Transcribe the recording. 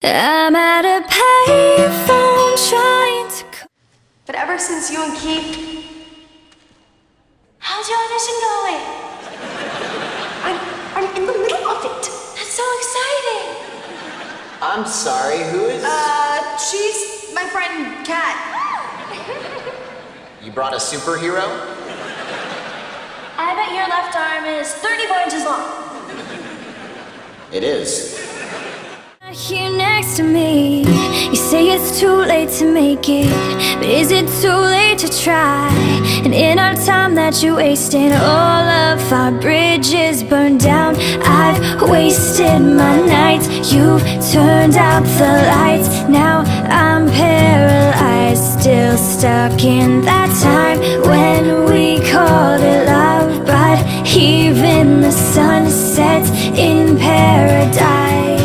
I'm at a payphone trying to But ever since you and Keith... How's your audition going? I'm in the middle of it. That's so exciting. I'm sorry, who is... She's my friend, Kat. You brought a superhero? I bet your left arm is 34 inches long. It is. here next to me. You say it's too late to make it, but is it too late to try? And in our time that you wasted, all of our bridges burned down. I've wasted my nights, you've turned out the lights. Now I'm paralyzed, still stuck in that time when we called it love. But even the sun sets in paradise.